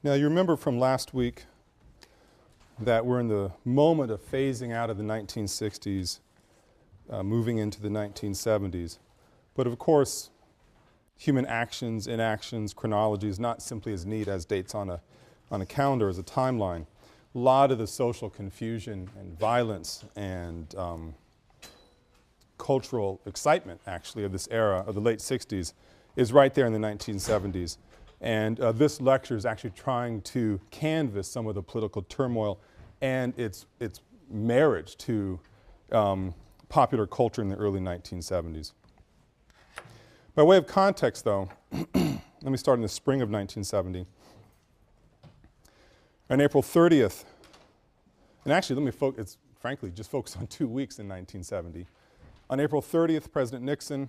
Now, you remember from last week that we're in the moment of phasing out of the 1960s, moving into the 1970s. But of course, human actions, inactions, chronology is not simply as neat as dates on a calendar, as a timeline. A lot of the social confusion and violence and cultural excitement, actually, of this era of the late 60s is right there in the 1970s. And this lecture is actually trying to canvass some of the political turmoil and its marriage to popular culture in the early 1970s. By way of context, though, let me start in the spring of 1970. On April 30th, and actually let me it's frankly just focus on 2 weeks in 1970. On April 30th, President Nixon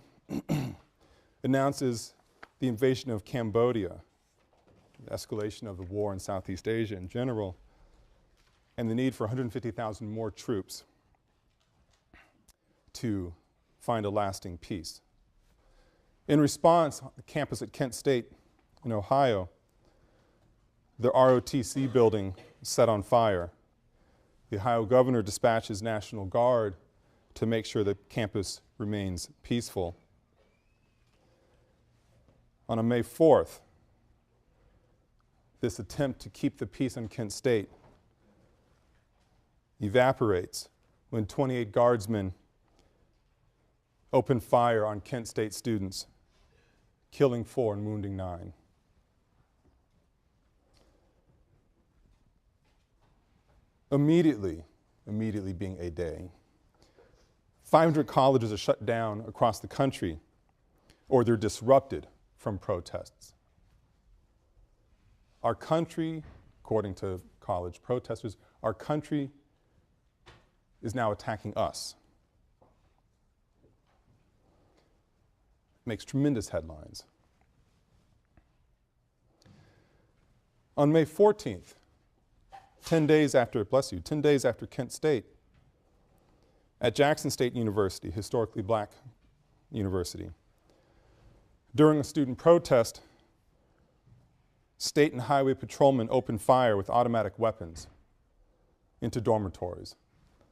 announces the invasion of Cambodia, the escalation of the war in Southeast Asia in general, and the need for 150,000 more troops to find a lasting peace. In response, on the campus at Kent State in Ohio, the ROTC building is set on fire. The Ohio governor dispatches National Guard to make sure the campus remains peaceful. On May 4th, this attempt to keep the peace on Kent State evaporates when 28 guardsmen open fire on Kent State students, killing 4 and wounding 9. Immediately being a day, 500 colleges are shut down across the country, or they're disrupted from protests. Our country, according to college protesters, our country is now attacking us. Makes tremendous headlines. On May 14th, 10 days after Kent State, at Jackson State University, historically black university, during a student protest, state and highway patrolmen opened fire with automatic weapons into dormitories.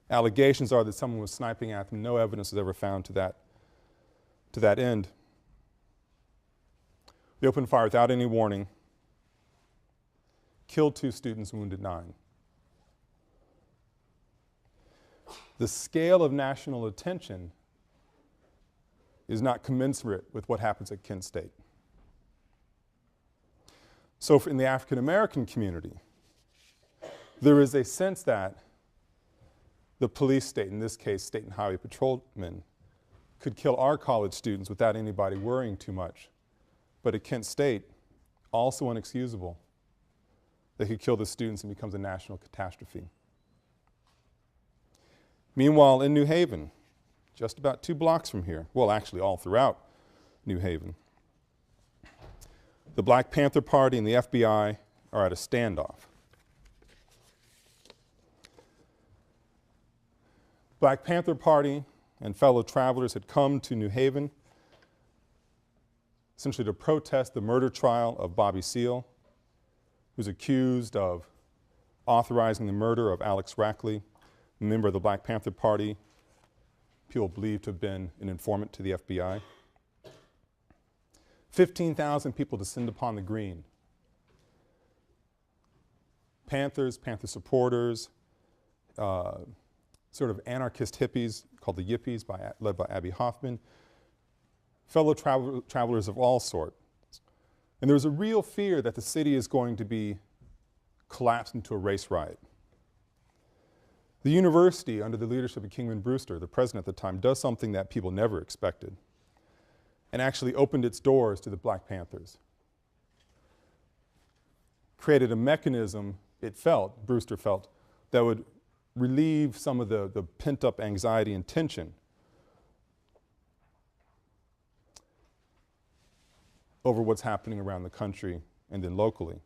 Allegations are that someone was sniping at them. No evidence was ever found to that end. They opened fire without any warning, killed 2 students, wounded 9. The scale of national attention is not commensurate with what happens at Kent State. So in the African American community, there is a sense that the police state, in this case state and highway patrolmen, could kill our college students without anybody worrying too much. But at Kent State, also inexcusable. They could kill the students and it becomes a national catastrophe. Meanwhile, in New Haven, just about 2 blocks from here, well, actually all throughout New Haven, the Black Panther Party and the FBI are at a standoff. Black Panther Party and fellow travelers had come to New Haven essentially to protest the murder trial of Bobby Seale, who's accused of authorizing the murder of Alex Rackley, a member of the Black Panther Party, people believed to have been an informant to the FBI. 15,000 people descend upon the green. Panthers, Panther supporters, sort of anarchist hippies called the Yippies, led by Abby Hoffman, fellow travelers of all sorts. And there was a real fear that the city is going to be collapsed into a race riot. The university, under the leadership of Kingman Brewster, the president at the time, does something that people never expected and actually opened its doors to the Black Panthers. Created a mechanism, Brewster felt, that would relieve some of the pent-up anxiety and tension over what's happening around the country and then locally.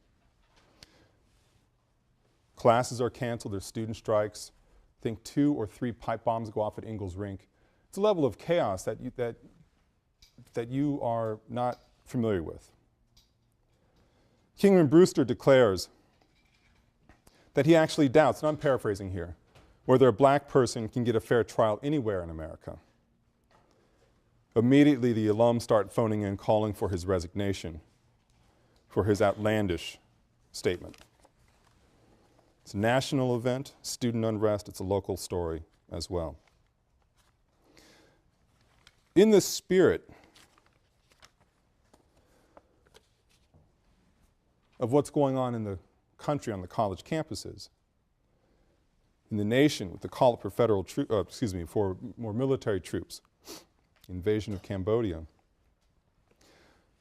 Classes are canceled, there's student strikes. I think 2 or 3 pipe bombs go off at Ingalls Rink. It's a level of chaos that you are not familiar with. Kingman Brewster declares that he actually doubts, and I'm paraphrasing here, whether a black person can get a fair trial anywhere in America. Immediately, the alums start phoning in, calling for his resignation, for his outlandish statement. It's a national event, student unrest, it's a local story as well. In this spirit of what's going on in the country on the college campuses, in the nation with the call for federal for more military troops, invasion of Cambodia,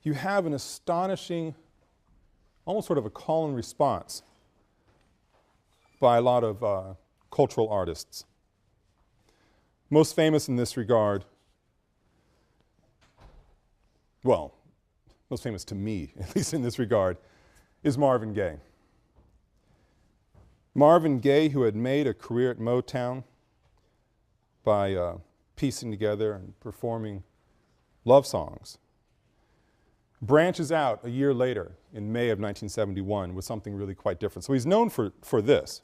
you have an astonishing, almost sort of a call and response by a lot of cultural artists. Most famous in this regard, well, most famous to me, at least in this regard, is Marvin Gaye. Marvin Gaye, who had made a career at Motown by piecing together and performing love songs, branches out a year later in May of 1971 with something really quite different. So he's known for this.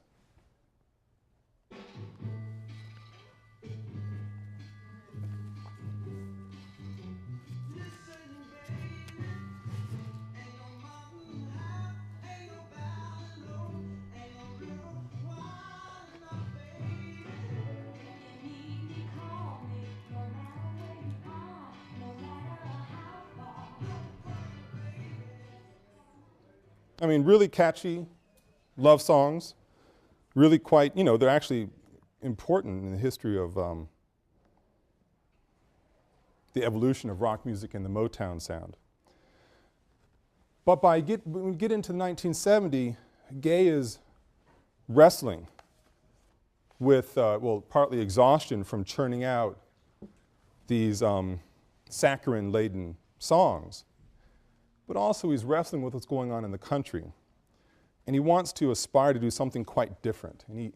I mean, really catchy love songs, really quite, you know, they're actually important in the history of the evolution of rock music and the Motown sound. But when we get into 1970, Gaye is wrestling with, well, partly exhaustion from churning out these saccharine-laden songs. But also he's wrestling with what's going on in the country. And he wants to aspire to do something quite different. And he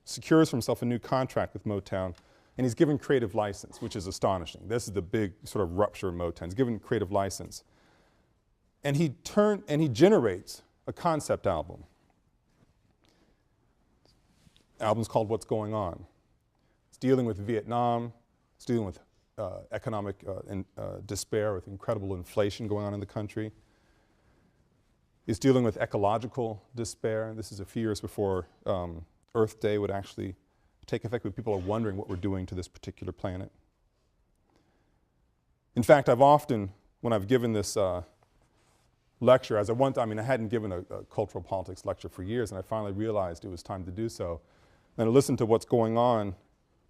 secures for himself a new contract with Motown, and he's given creative license, which is astonishing. This is the big sort of rupture of Motown. He's given creative license. And he generates a concept album. The album's called What's Going On. It's dealing with Vietnam, it's dealing with economic despair with incredible inflation going on in the country. It's dealing with ecological despair. This is a few years before Earth Day would actually take effect, but people are wondering what we're doing to this particular planet. In fact, I've often, when I've given this lecture, I hadn't given a cultural politics lecture for years, and I finally realized it was time to do so. And I listened to What's Going On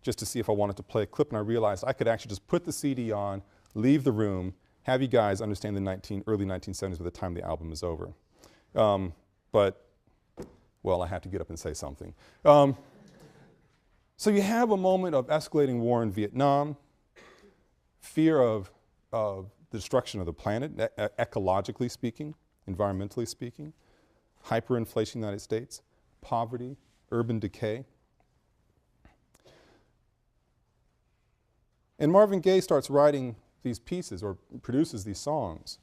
just to see if I wanted to play a clip, and I realized I could actually just put the CD on, leave the room, have you guys understand the early 1970s by the time the album is over. But, well, I had to get up and say something. So you have a moment of escalating war in Vietnam, fear of the destruction of the planet, ecologically speaking, environmentally speaking, hyperinflation in the United States, poverty, urban decay. And Marvin Gaye starts writing these pieces or produces these songs.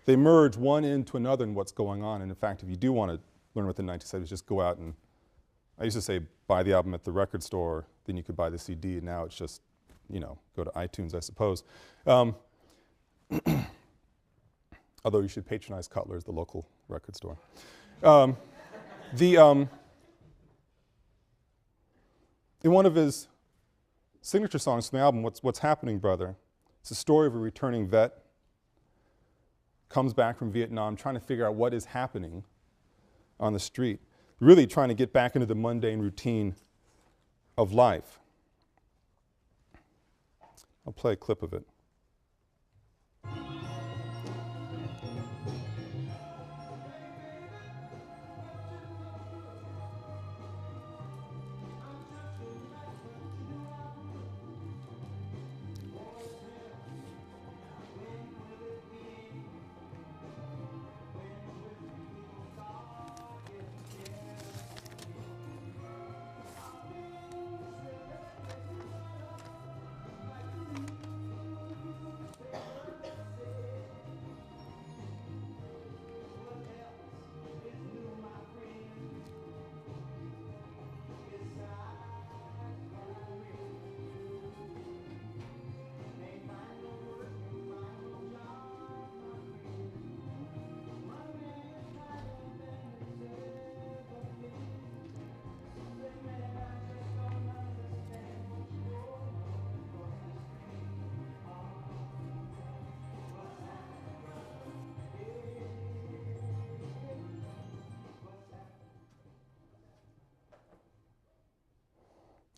They merge one into another in what's going on. And in fact, if you do want to learn what the 1970s, just go out and, I used to say buy the album at the record store, then you could buy the CD, and now it's just, you know, go to iTunes, I suppose. Although you should patronize Cutler's, the local record store. In one of his signature songs from the album, What's Happening, Brother? It's a story of a returning vet, comes back from Vietnam trying to figure out what is happening on the street, really trying to get back into the mundane routine of life. I'll play a clip of it.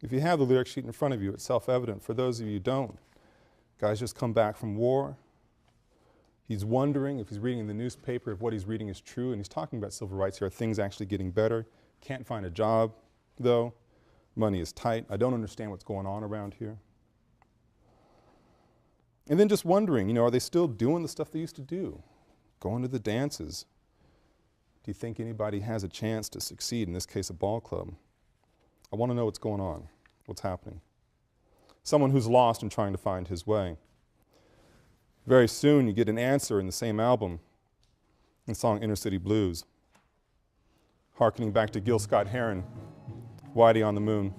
If you have the lyric sheet in front of you, it's self-evident. For those of you who don't, guy's just come back from war. He's wondering if he's reading the newspaper if what he's reading is true, and he's talking about civil rights here. Are things actually getting better? Can't find a job, though. Money is tight. I don't understand what's going on around here. And then just wondering, you know, are they still doing the stuff they used to do? Going to the dances? Do you think anybody has a chance to succeed, in this case a ball club? I want to know what's going on, what's happening. Someone who's lost and trying to find his way. Very soon you get an answer in the same album, in the song Inner City Blues, hearkening back to Gil Scott-Heron, Whitey on the Moon.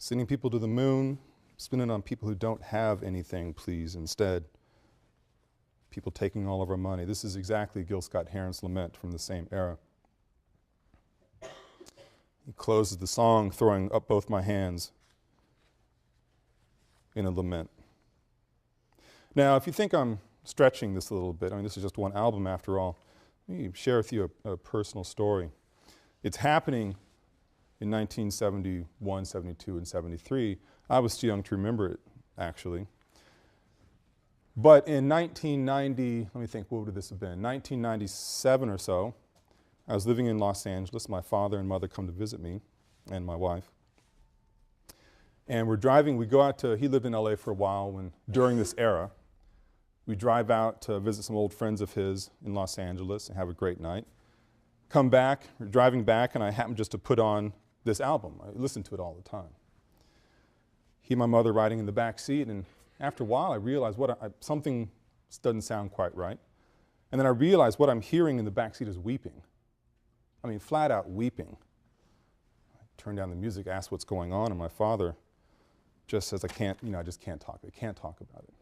Sending people to the moon, spending on people who don't have anything, please, instead. People taking all of our money. This is exactly Gil Scott-Heron's lament from the same era. He closes the song throwing up both my hands in a lament. Now, if you think I'm stretching this a little bit, I mean, this is just one album after all, let me share with you a personal story. It's happening in 1971, 72, and 73. I was too young to remember it, actually. But in 1990, let me think, what would this have been? 1997 or so, I was living in Los Angeles. My father and mother come to visit me and my wife. And we're driving, we go out to, he lived in LA for a while when, during this era. We drive out to visit some old friends of his in Los Angeles and have a great night. Come back, we're driving back, and I happen just to put on this album. I listen to it all the time. He and my mother riding in the back seat, and after a while I realized something doesn't sound quite right. And then I realized what I'm hearing in the back seat is weeping. I mean, flat out weeping. I turn down the music, ask what's going on, and my father just says, I just can't talk about it.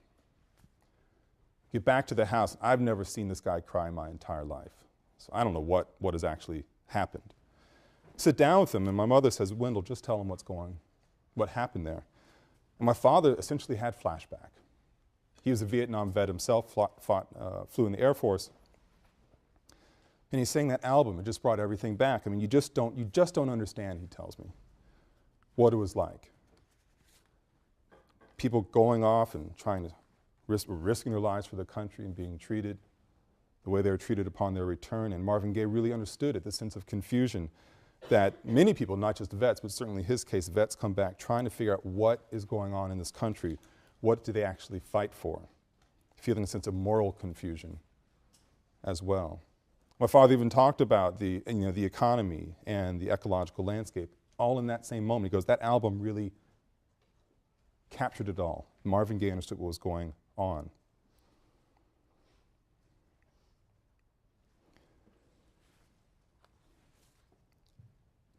Get back to the house. I've never seen this guy cry my entire life. So I don't know what has actually happened. Sit down with him, and my mother says, Wendell, just tell him what happened there. And my father essentially had flashback. He was a Vietnam vet himself, flew in the Air Force. And he's saying that album, it just brought everything back. I mean, you just don't understand, he tells me, what it was like. People going off and trying to risking their lives for the country and being treated the way they were treated upon their return. And Marvin Gaye really understood it, the sense of confusion that many people, not just vets, but certainly his case, vets come back trying to figure out what is going on in this country. What do they actually fight for? Feeling a sense of moral confusion as well. My father even talked about the economy and the ecological landscape, all in that same moment. He goes, that album really captured it all. Marvin Gaye understood what was going on.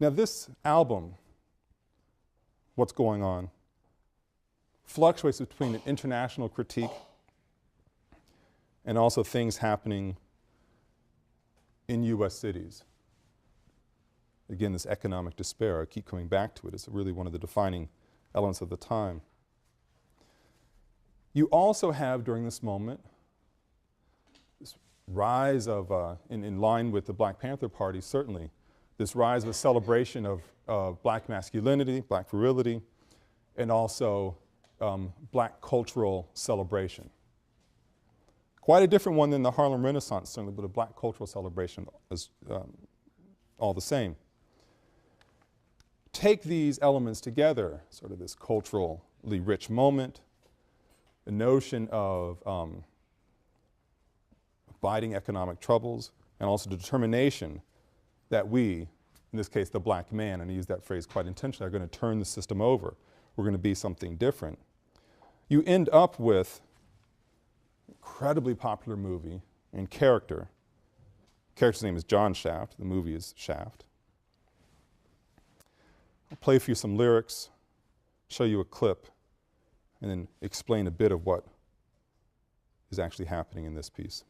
Now this album, What's Going On, fluctuates between an international critique and also things happening in US cities. Again, this economic despair, I keep coming back to it, it's really one of the defining elements of the time. You also have, during this moment, rise of, in line with the Black Panther Party, certainly, this rise of a celebration of black masculinity, black virility, and also black cultural celebration. Quite a different one than the Harlem Renaissance, certainly, but a black cultural celebration is all the same. Take these elements together, sort of this culturally rich moment, the notion of abiding economic troubles, and also the determination that we, in this case the black man, and I use that phrase quite intentionally, are going to turn the system over. We're going to be something different. You end up with an incredibly popular movie and character. The character's name is John Shaft. The movie is Shaft. I'll play for you some lyrics, show you a clip, and then explain a bit of what is actually happening in this piece.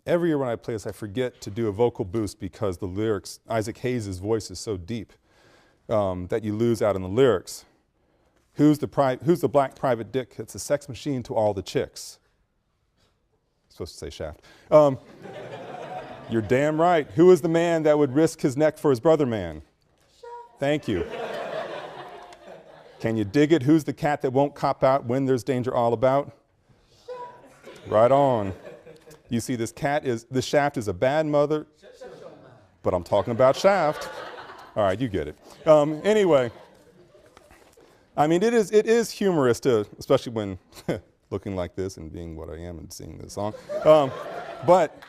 Every year when I play this, I forget to do a vocal boost because the lyrics, Isaac Hayes' voice is so deep that you lose out in the lyrics. Who's the black private dick that's a sex machine to all the chicks? Supposed to say Shaft. You're damn right. Who is the man that would risk his neck for his brother man? Shaft. Thank you. Can you dig it? Who's the cat that won't cop out when there's danger all about? Shaft. Right on. You see, this Shaft is a bad mother, but I'm talking about Shaft. All right, you get it. Anyway, I mean, it is humorous to, especially when looking like this and being what I am and singing this song. But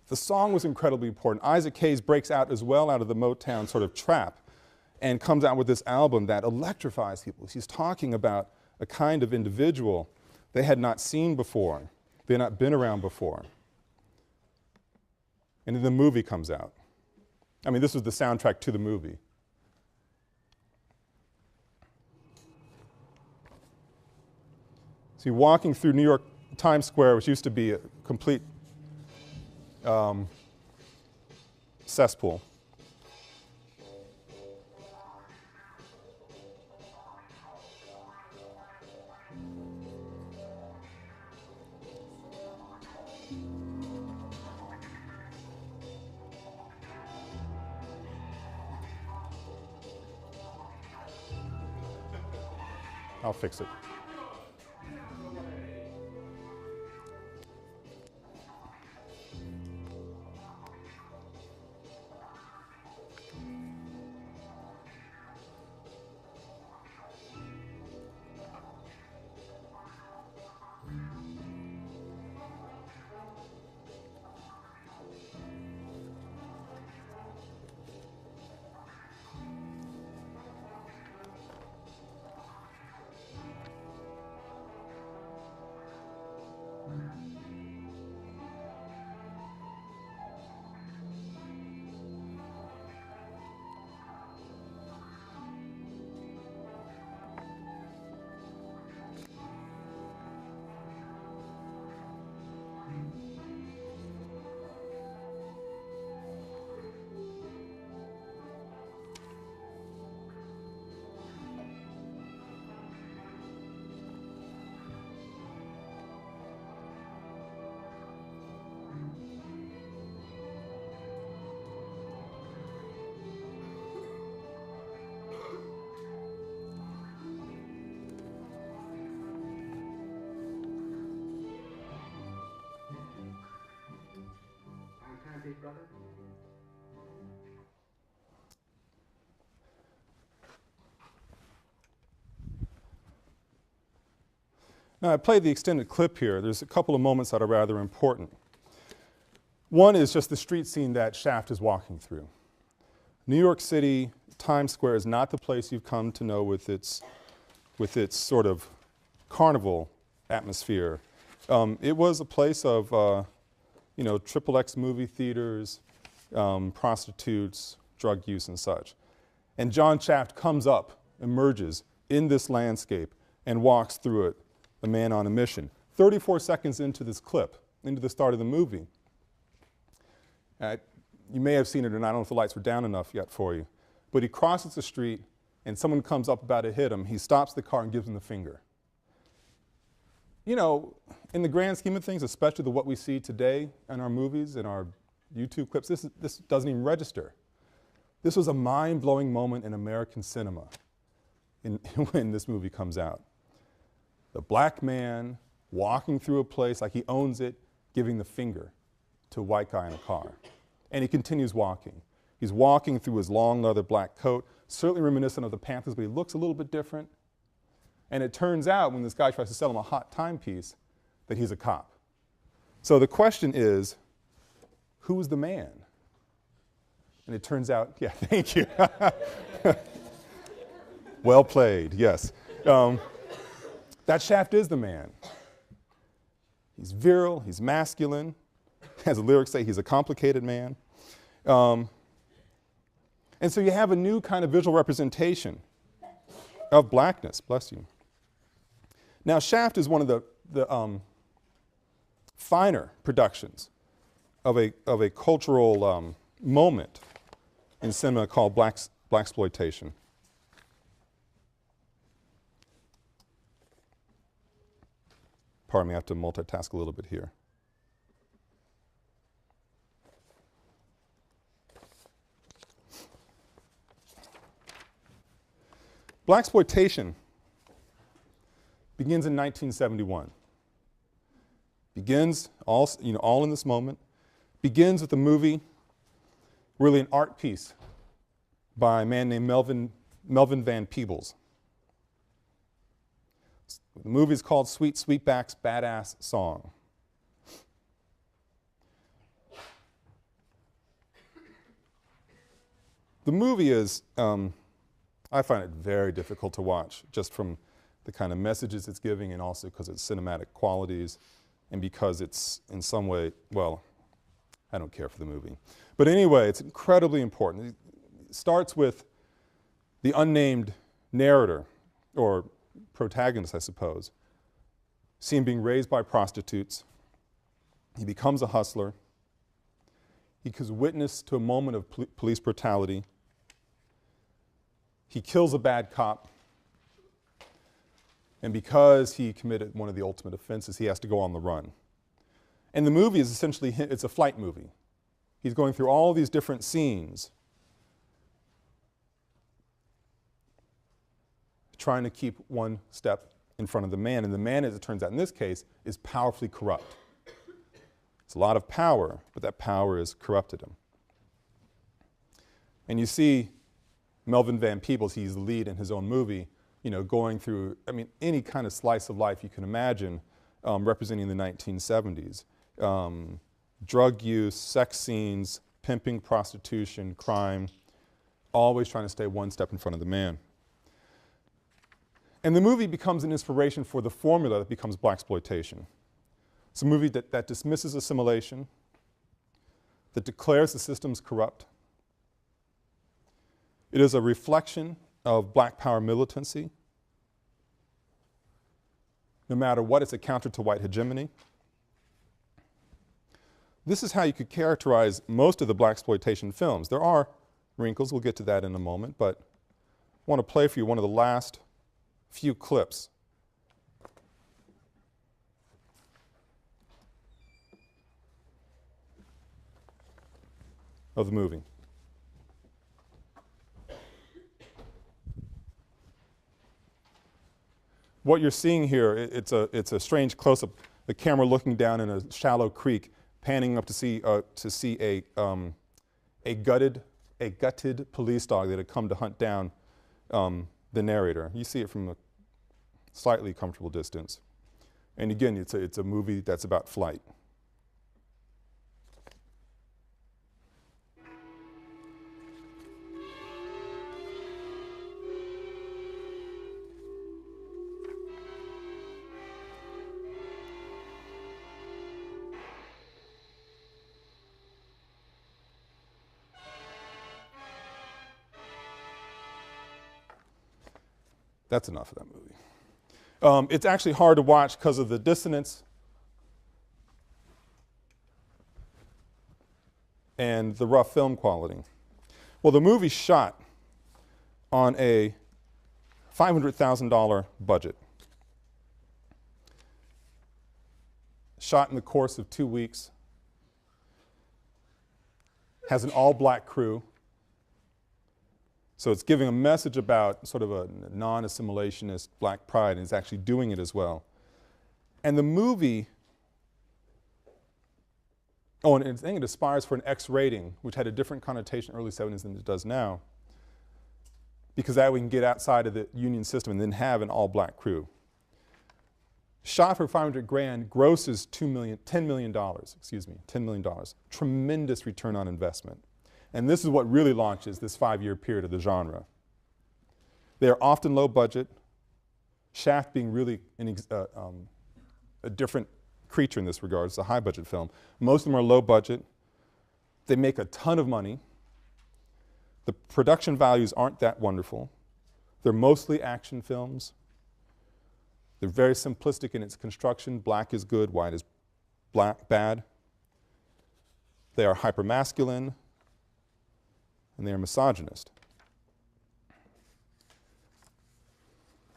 the song was incredibly important. Isaac Hayes breaks out as well out of the Motown sort of trap and comes out with this album that electrifies people. He's talking about a kind of individual they had not seen before, they had not been around before. And then the movie comes out. I mean, this was the soundtrack to the movie. See, walking through New York Times Square, which used to be a complete cesspool. I'll fix it. Now, I played the extended clip here. There's a couple of moments that are rather important. One is just the street scene that Shaft is walking through. New York City, Times Square is not the place you've come to know with its sort of carnival atmosphere. It was a place of, you know, XXX movie theaters, prostitutes, drug use and such. And John Shaft comes up, emerges in this landscape and walks through it, a man on a mission. 34 seconds into this clip, into the start of the movie. You may have seen it, and I don't know if the lights were down enough yet for you, but he crosses the street and someone comes up about to hit him. He stops the car and gives him the finger. You know, in the grand scheme of things, especially what we see today in our movies and our YouTube clips, this doesn't even register. This was a mind-blowing moment in American cinema when this movie comes out. The black man walking through a place like he owns it, giving the finger to a white guy in a car. And he continues walking. He's walking through his long leather black coat, certainly reminiscent of the Panthers, but he looks a little bit different. And it turns out when this guy tries to sell him a hot timepiece that he's a cop. So the question is, who's the man? And it turns out, yeah, thank you. Well played, yes. That Shaft is the man. He's virile, he's masculine. As the lyrics say, he's a complicated man. And so you have a new kind of visual representation of blackness, bless you. Now Shaft is one of the finer productions of a cultural moment in cinema called Blaxploitation. Pardon me, I have to multitask a little bit here. Blaxploitation begins in 1971. Begins all in this moment. Begins with a movie, really an art piece by a man named Melvin Van Peebles. The movie is called Sweetback's Badasssss Song. The movie is, I find it very difficult to watch, just from the kind of messages it's giving and also because its cinematic qualities and because it's in some way, well, I don't care for the movie. But anyway, it's incredibly important. It starts with the unnamed narrator, or protagonist, I suppose. See him being raised by prostitutes. He becomes a hustler. He gives witness to a moment of police brutality. He kills a bad cop. And because he committed one of the ultimate offenses, he has to go on the run. And the movie is essentially, it's a flight movie. He's going through all these different scenes, trying to keep one step in front of the man. And the man, as it turns out in this case, is powerfully corrupt. It's a lot of power, but that power has corrupted him. And you see Melvin Van Peebles, he's the lead in his own movie, you know, going through, I mean, any kind of slice of life you can imagine, representing the 1970s. Drug use, sex scenes, pimping, prostitution, crime, always trying to stay one step in front of the man. And the movie becomes an inspiration for the formula that becomes Blaxploitation. It's a movie that dismisses assimilation, that declares the system's corrupt. It is a reflection of black power militancy. No matter what, it's a counter to white hegemony. This is how you could characterize most of the Blaxploitation films. There are wrinkles, we'll get to that in a moment, but I want to play for you one of the last few clips. Of the movie. What you're seeing here, it's a strange close-up, the camera looking down in a shallow creek panning up to see a gutted police dog that had come to hunt down the narrator. You see it from a slightly comfortable distance. And again, it's a movie that's about flight. That's enough of that movie. It's actually hard to watch because of the dissonance and the rough film quality. Well, the movie's shot on a $500,000 budget. Shot in the course of 2 weeks. Has an all-black crew. So it's giving a message about sort of a non-assimilationist black pride, and it's actually doing it as well. And the movie, oh, and I think it aspires for an X rating, which had a different connotation in the early 70s than it does now, because that we can get outside of the union system and then have an all-black crew. Shot for 500 grand, grosses $10 million. Tremendous return on investment. And this is what really launches this 5-year period of the genre. They are often low budget, Shaft being really a different creature in this regard. It's a high budget film. Most of them are low budget. They make a ton of money. The production values aren't that wonderful. They're mostly action films. They're very simplistic in its construction. Black is good, white is bad. They are hypermasculine, and they are misogynist.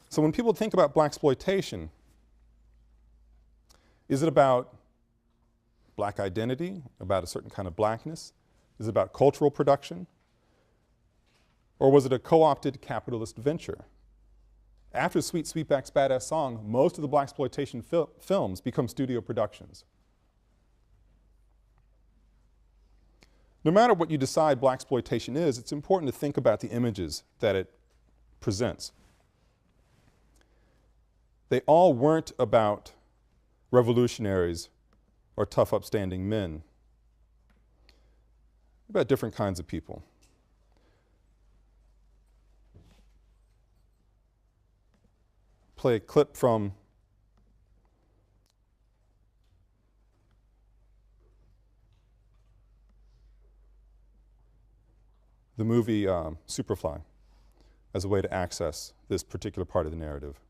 So when people think about blaxploitation, is it about black identity, about a certain kind of blackness? Is it about cultural production? Or was it a co-opted capitalist venture? After Sweetback's Badasssss song, most of the blaxploitation films become studio productions. No matter what you decide blaxploitation is, it's important to think about the images that it presents. They all weren't about revolutionaries or tough, upstanding men. They're about different kinds of people. Play a clip from the movie Superfly as a way to access this particular part of the narrative.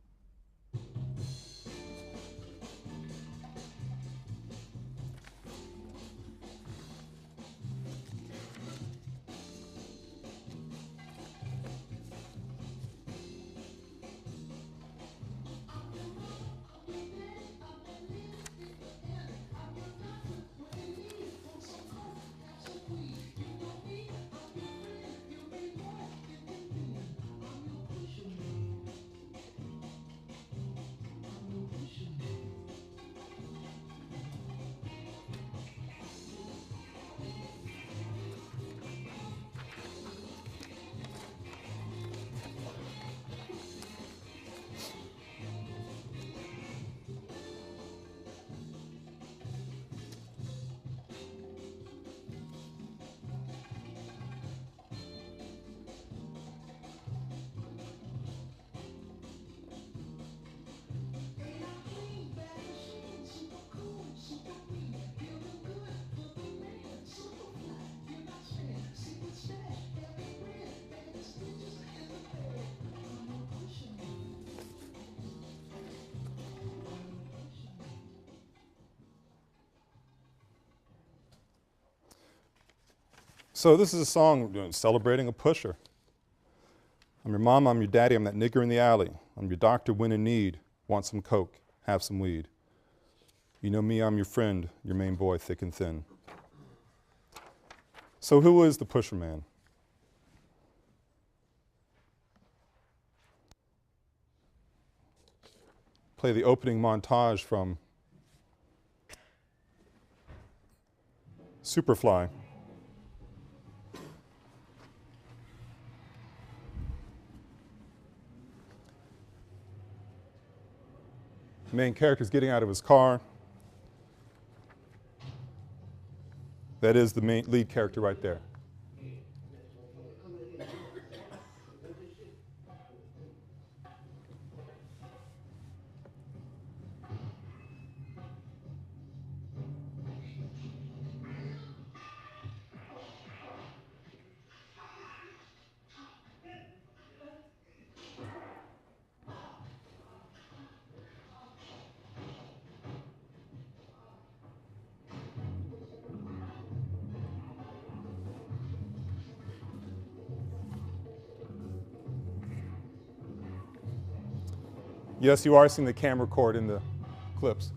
So this is a song celebrating a pusher. I'm your mom, I'm your daddy, I'm that nigger in the alley. I'm your doctor when in need. Want some coke, have some weed. You know me, I'm your friend, your main boy, thick and thin. So who is the pusher man? Play the opening montage from Superfly. The main character is getting out of his car. That is the main lead character right there. Yes, you are seeing the camera cord in the clips.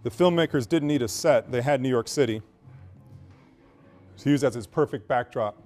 The filmmakers didn't need a set. They had New York City to use as its perfect backdrop.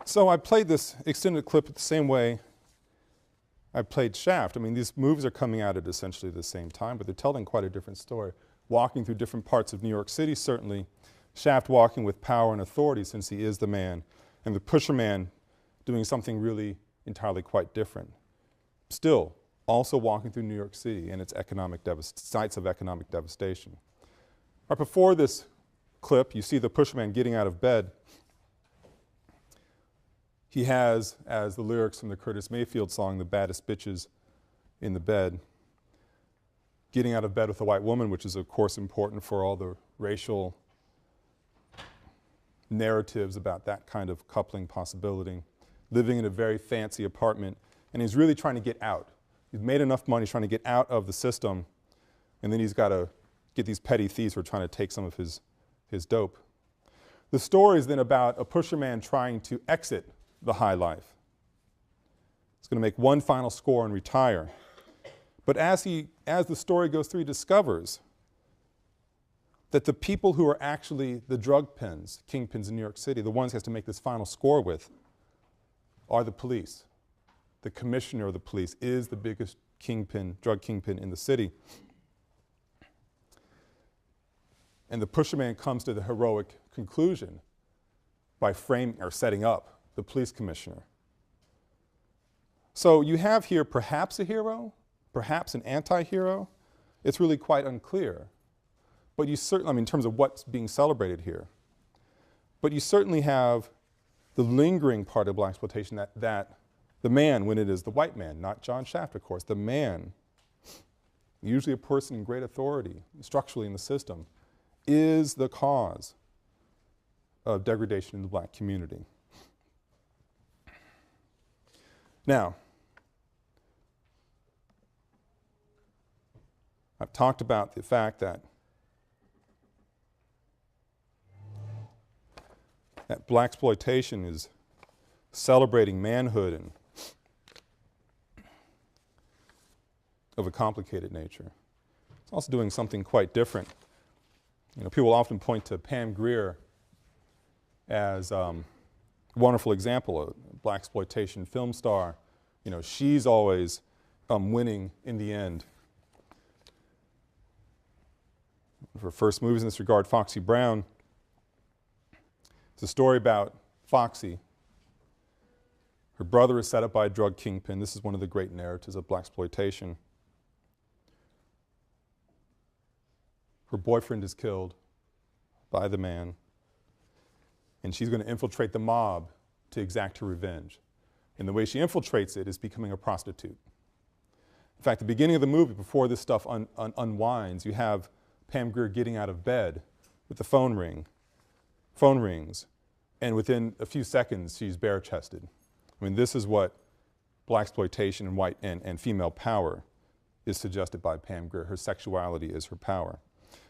So I played this extended clip the same way I played Shaft. I mean, these movies are coming out at essentially the same time, but they're telling quite a different story. Walking through different parts of New York City, certainly. Shaft walking with power and authority since he is the man, and the pusher man doing something really entirely quite different. Still, also walking through New York City and its sites of economic devastation. Right before this clip, you see the pusher man getting out of bed. He has, as the lyrics from the Curtis Mayfield song, the baddest bitches in the bed, getting out of bed with a white woman, which is of course important for all the racial narratives about that kind of coupling possibility, living in a very fancy apartment, and he's really trying to get out. He's made enough money trying to get out of the system, and then he's got to get these petty thieves who are trying to take some of his dope. The story is then about a pusher man trying to exit the high life. He's going to make one final score and retire. But as the story goes through, he discovers that the people who are actually the drug kingpins in New York City, the ones he has to make this final score with, are the police. The commissioner of the police is the biggest drug kingpin in the city. And the pusher man comes to the heroic conclusion by setting up the police commissioner. So you have here perhaps a hero, perhaps an anti-hero. It's really quite unclear. But you certainly, I mean, in terms of what's being celebrated here. But you certainly have the lingering part of Blaxploitation that the man, when it is the white man, not John Shaft, of course, the man, usually a person in great authority structurally in the system, is the cause of degradation in the black community. Now, I've talked about the fact that that Blaxploitation is celebrating manhood and of a complicated nature. It's also doing something quite different. You know, people often point to Pam Grier as a wonderful example, a Blaxploitation film star. You know, she's always winning in the end. Her first movies in this regard, Foxy Brown. It's a story about Foxy. Her brother is set up by a drug kingpin. This is one of the great narratives of Blaxploitation. Her boyfriend is killed by the man, and she's going to infiltrate the mob to exact her revenge. And the way she infiltrates it is becoming a prostitute. In fact, the beginning of the movie, before this stuff unwinds, you have Pam Grier getting out of bed with the phone rings, and within a few seconds she's bare-chested. I mean, this is what Blaxploitation and white and female power is suggested by Pam Grier. Her sexuality is her power.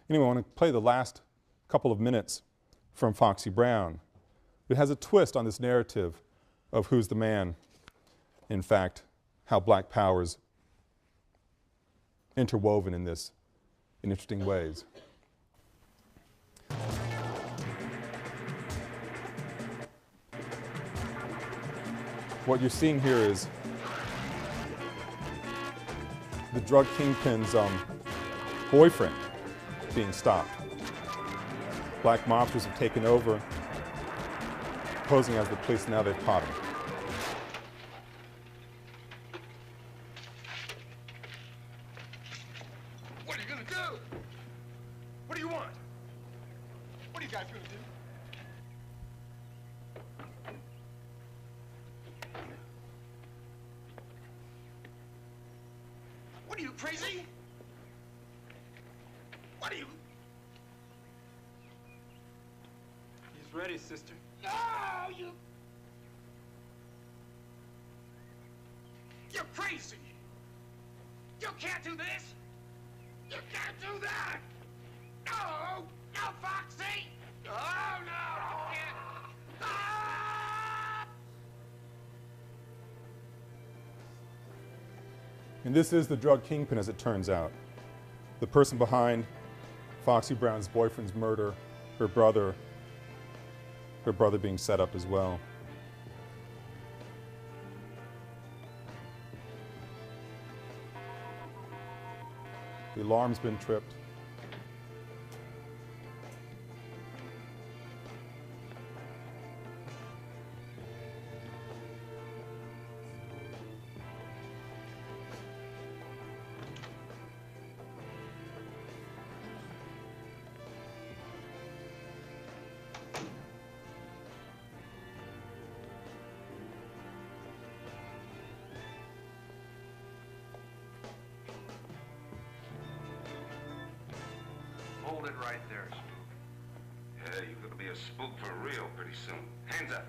Anyway, I want to play the last couple of minutes from Foxy Brown. It has a twist on this narrative of who's the man, in fact, how black power is interwoven in this in interesting ways. What you're seeing here is the drug kingpin's boyfriend being stopped. Black mobsters have taken over, posing as the police, and now they've caught him. What are you gonna do? What do you want? What are you guys gonna do? What are you, crazy? What are you? He's ready, sister. No, you... You're crazy. You can't do this. You can't do that. No, no, Foxy. Oh, no, you can't. Ah! And this is the drug kingpin, as it turns out. The person behind Foxy Brown's boyfriend's murder, her brother being set up as well. The alarm's been tripped. Hold it right there, Spook. Yeah, you're gonna be a spook for real pretty soon. Hands up.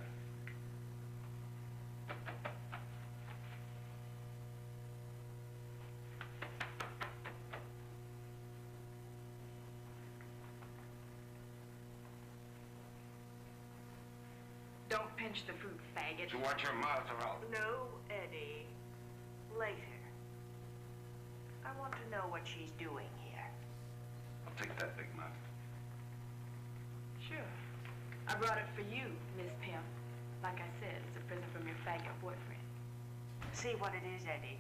Don't pinch the fruit, faggot. You watch your mouth or I'll... No, Eddie. Later. I want to know what she's doing here. I'll take that big mouth. Sure. I brought it for you, Miss Pimp. Like I said, it's a present from your faggot boyfriend. See what it is, Eddie.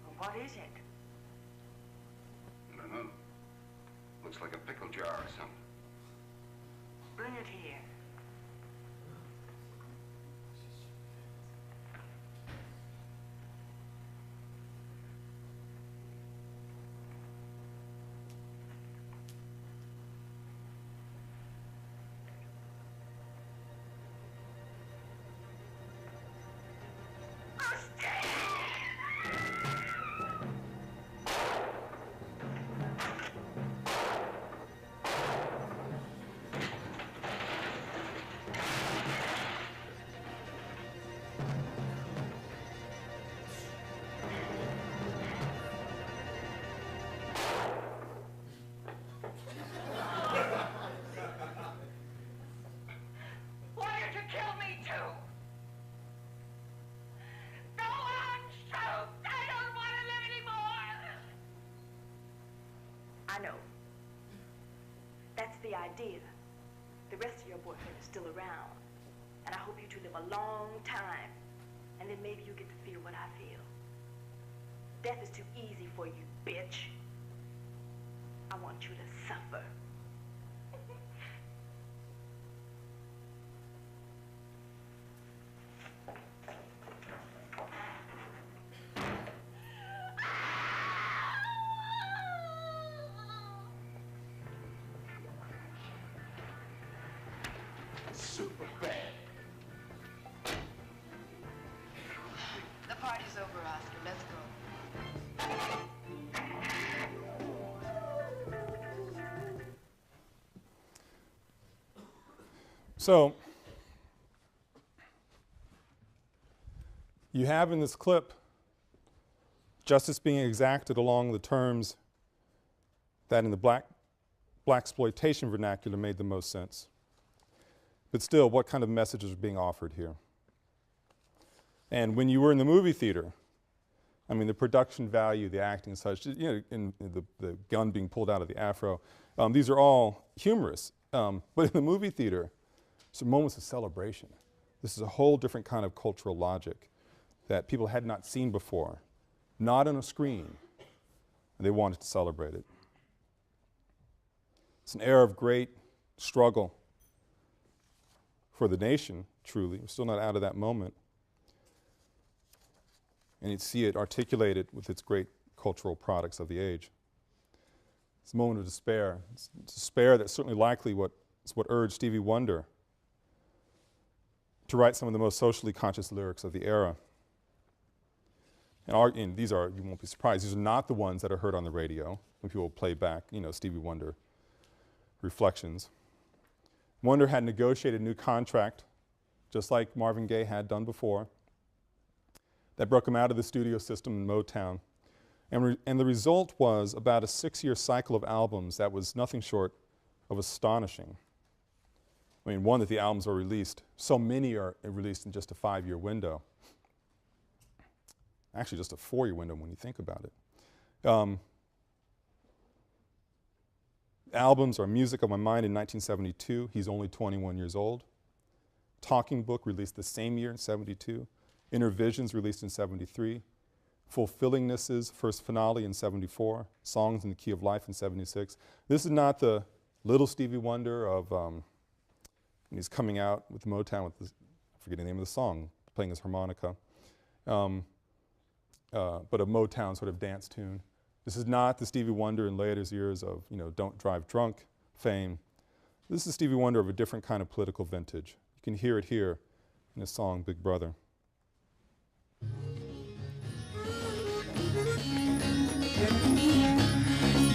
Well, what is it? I don't know. Looks like a pickle jar or something. Bring it here. know. That's the idea. The rest of your boyfriend is still around. And I hope you two live a long time. And then maybe you get to feel what I feel. Death is too easy for you, bitch. I want you to suffer. Super bad. The party's over, Oscar. Let's go. So, you have in this clip justice being exacted along the terms that in the Blaxploitation vernacular made the most sense. But still, what kind of messages are being offered here? And when you were in the movie theater, I mean, the production value, the acting and such, you know, in the gun being pulled out of the afro, these are all humorous. But in the movie theater, it's moments of celebration. This is a whole different kind of cultural logic that people had not seen before, not on a screen, and they wanted to celebrate it. It's an era of great struggle for the nation, truly. We're still not out of that moment. And you'd see it articulated with its great cultural products of the age. It's a moment of despair. It's despair that's certainly likely what urged Stevie Wonder to write some of the most socially conscious lyrics of the era. And these are, you won't be surprised, these are not the ones that are heard on the radio when people play back, you know, Stevie Wonder reflections. Wonder had negotiated a new contract, just like Marvin Gaye had done before, that broke him out of the studio system in Motown. And the result was about a 6-year cycle of albums that was nothing short of astonishing. I mean, one, that the albums are released. So many are released in just a 5-year window. Actually, just a 4-year window when you think about it. Albums are Music of My Mind in 1972. He's only 21 years old. Talking Book released the same year in 72. Inner Visions released in 73. Fulfillingness's first finale in 74. Songs in the Key of Life in 76. This is not the little Stevie Wonder of when he's coming out with Motown with this, I forget the name of the song, playing his harmonica, but a Motown sort of dance tune. This is not the Stevie Wonder in later years of, you know, Don't Drive Drunk fame. This is Stevie Wonder of a different kind of political vintage. You can hear it here in his song, Big Brother.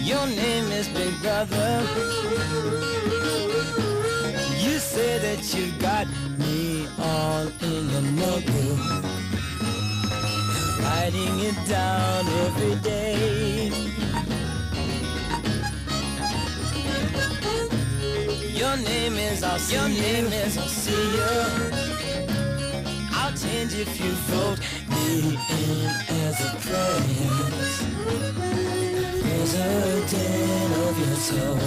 Your name is Big Brother. You say that you got me all in your notebook, writing it down every day. Your name is I'll your name is I'll see you. I'll change if you vote me in as a president of your soul.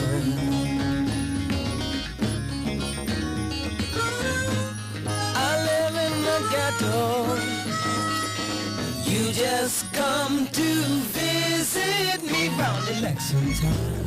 I live in the ghetto. You just come to visit me round election time.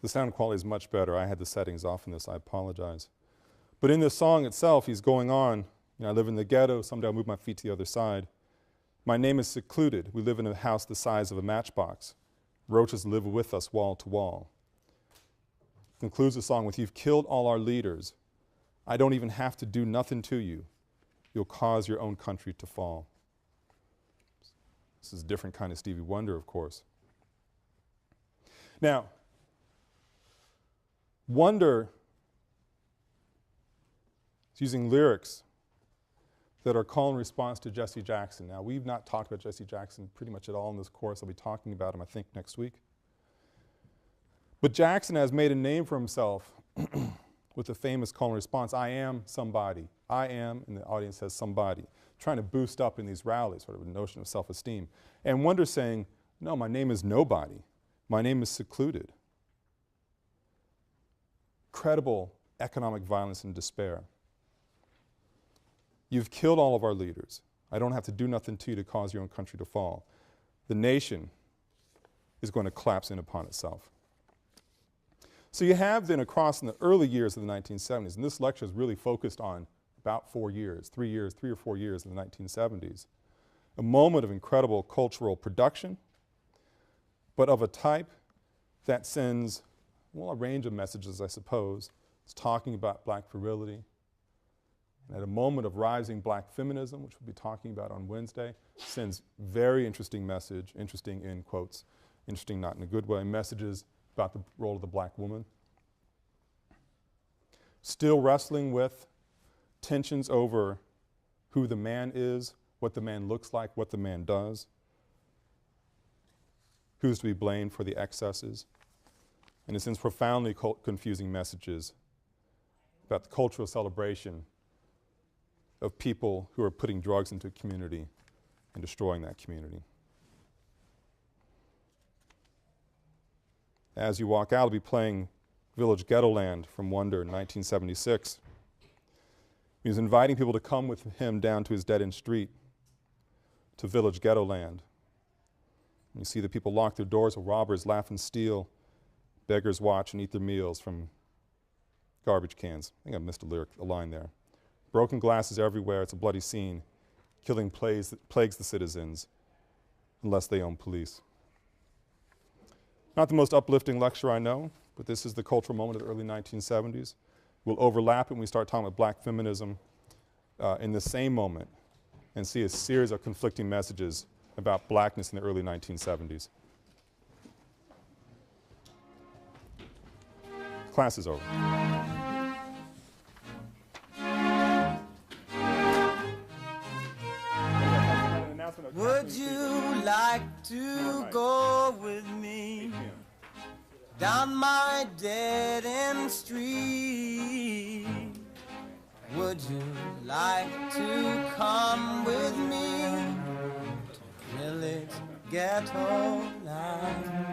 The sound quality is much better. I had the settings off in this, I apologize. But in this song itself, he's going on, you know, I live in the ghetto, someday I'll move my feet to the other side. My name is secluded. We live in a house the size of a matchbox. Roaches live with us wall to wall. Concludes the song with, "You've killed all our leaders. I don't even have to do nothing to you. You'll cause your own country to fall." This is a different kind of Stevie Wonder, of course. Now, Wonder is using lyrics that are call and response to Jesse Jackson. Now, we've not talked about Jesse Jackson pretty much at all in this course. I'll be talking about him, I think, next week. But Jackson has made a name for himself with the famous call and response, "I am somebody." I am, and the audience says somebody, trying to boost up in these rallies, sort of a notion of self-esteem. And Wonder saying, no, my name is nobody. My name is secluded. Credible economic violence and despair. You've killed all of our leaders. I don't have to do nothing to you to cause your own country to fall. The nation is going to collapse in upon itself. So you have then across in the early years of the 1970s, and this lecture is really focused on about 4 years, 3 or 4 years in the 1970s, a moment of incredible cultural production, but of a type that sends, well, a range of messages, I suppose. It's talking about black virility, and at a moment of rising black feminism, which we'll be talking about on Wednesday, sends very interesting message, interesting in quotes, interesting not in a good way, messages about the role of the black woman. Still wrestling with tensions over who the man is, what the man looks like, what the man does, who's to be blamed for the excesses, and it sends profoundly confusing messages about the cultural celebration of people who are putting drugs into a community and destroying that community. As you walk out, I'll be playing Village Ghettoland from Wonder in 1976. He was inviting people to come with him down to his dead-end street, to Village Ghettoland. And you see the people lock their doors while robbers laugh and steal, beggars watch and eat their meals from garbage cans. I think I missed a line there. Broken glasses everywhere, it's a bloody scene. Killing plagues the citizens, unless they own police. Not the most uplifting lecture I know, but this is the cultural moment of the early 1970s. We'll overlap it when we start talking about black feminism in the same moment and see a series of conflicting messages about blackness in the early 1970s. Class is over. Would you like to go with me down my dead-end street? Would you like to come with me to Village Ghetto Line?